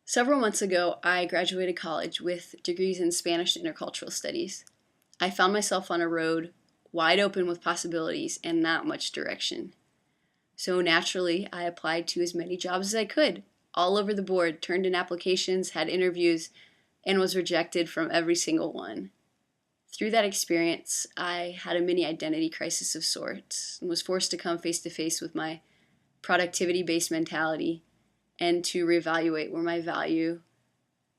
Several months ago, I graduated college with degrees in Spanish and Intercultural Studies. I found myself on a road wide open with possibilities and not much direction. So naturally, I applied to as many jobs as I could, all over the board, turned in applications, had interviews, and was rejected from every single one. Through that experience, I had a mini identity crisis of sorts and was forced to come face to face with my productivity-based mentality and to reevaluate where my value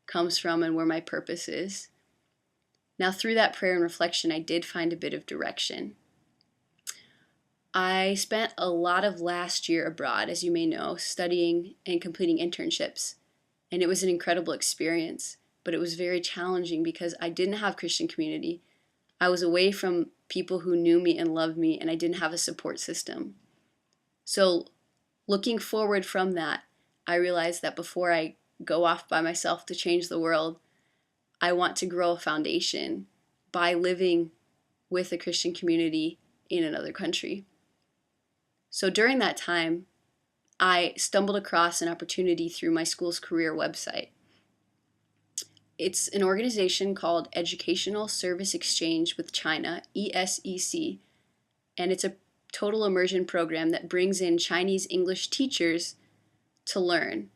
comes from and where my purpose is. Now, through that prayer and reflection, I did find a bit of direction. I spent a lot of last year abroad, as you may know, studying and completing internships, and it was an incredible experience, but it was very challenging because I didn't have Christian community. I was away from people who knew me and loved me, and I didn't have a support system. So, looking forward from that, I realized that before I go off by myself to change the world, I want to grow a foundation by living with a Christian community in another country. So during that time, I stumbled across an opportunity through my school's career website. It's an organization called Educational Service Exchange with China, ESEC, and it's a total immersion program that brings in Chinese English teachers to learn.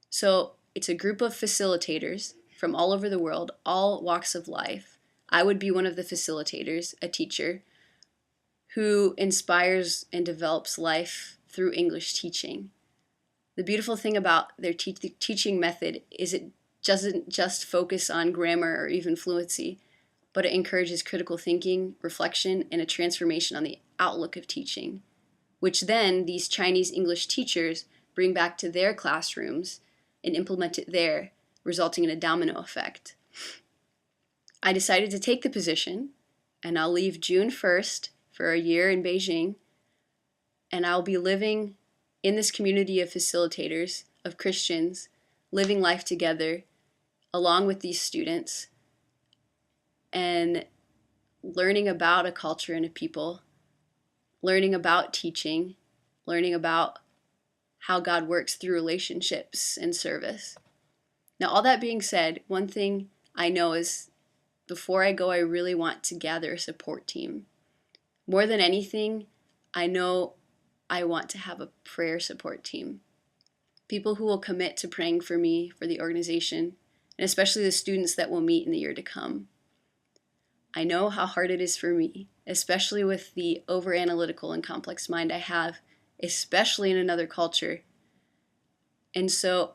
So it's a group of facilitators from all over the world, all walks of life. I would be one of the facilitators, a teacher, who inspires and develops life through English teaching. The beautiful thing about their teaching method is it doesn't just focus on grammar or even fluency, but it encourages critical thinking, reflection, and a transformation on the outlook of teaching, which then these Chinese English teachers bring back to their classrooms and implement it there, resulting in a domino effect. I decided to take the position, and I'll leave June 1st for a year in Beijing, and I'll be living in this community of facilitators, of Christians, living life together along with these students, and learning about a culture and a people, learning about teaching, learning about how God works through relationships and service. Now, all that being said, one thing I know is before I go, I really want to gather a support team. More than anything, I know I want to have a prayer support team. People who will commit to praying for me, for the organization, and especially the students that we'll meet in the year to come. I know how hard it is for me, especially with the over-analytical and complex mind I have, especially in another culture. And so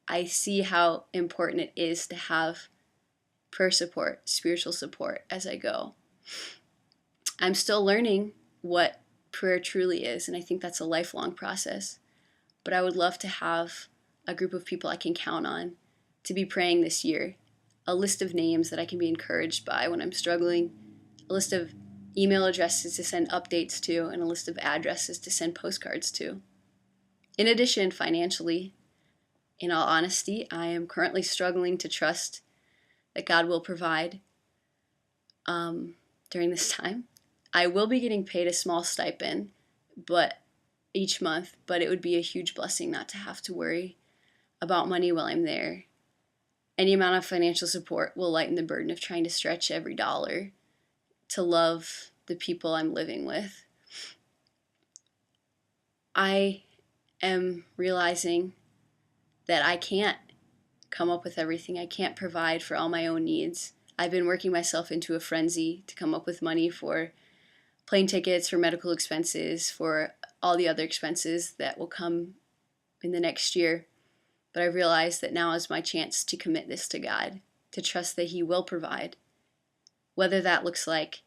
I see how important it is to have prayer support, spiritual support as I go. I'm still learning what prayer truly is, and I think that's a lifelong process. But I would love to have a group of people I can count on to be praying this year, a list of names that I can be encouraged by when I'm struggling, a list of email addresses to send updates to, and a list of addresses to send postcards to. In addition, financially, in all honesty, I am currently struggling to trust that God will provide during this time. I will be getting paid a small stipend each month, but it would be a huge blessing not to have to worry about money while I'm there. Any amount of financial support will lighten the burden of trying to stretch every dollar to love the people I'm living with. I am realizing that I can't come up with everything. I can't provide for all my own needs. I've been working myself into a frenzy to come up with money for plane tickets, for medical expenses, for all the other expenses that will come in the next year. But I realized that now is my chance to commit this to God, to trust that He will provide. Whether that looks like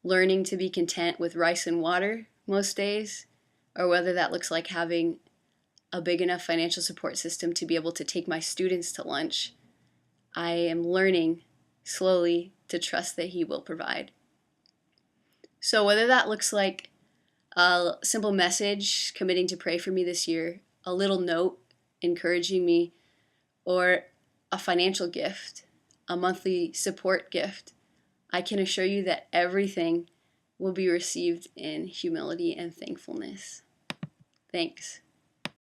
learning to be content with rice and water most days, or whether that looks like having a big enough financial support system to be able to take my students to lunch, I am learning slowly to trust that He will provide. So whether that looks like a simple message committing to pray for me this year, a little note encouraging me, or a financial gift, a monthly support gift, I can assure you that everything will be received in humility and thankfulness. Thanks.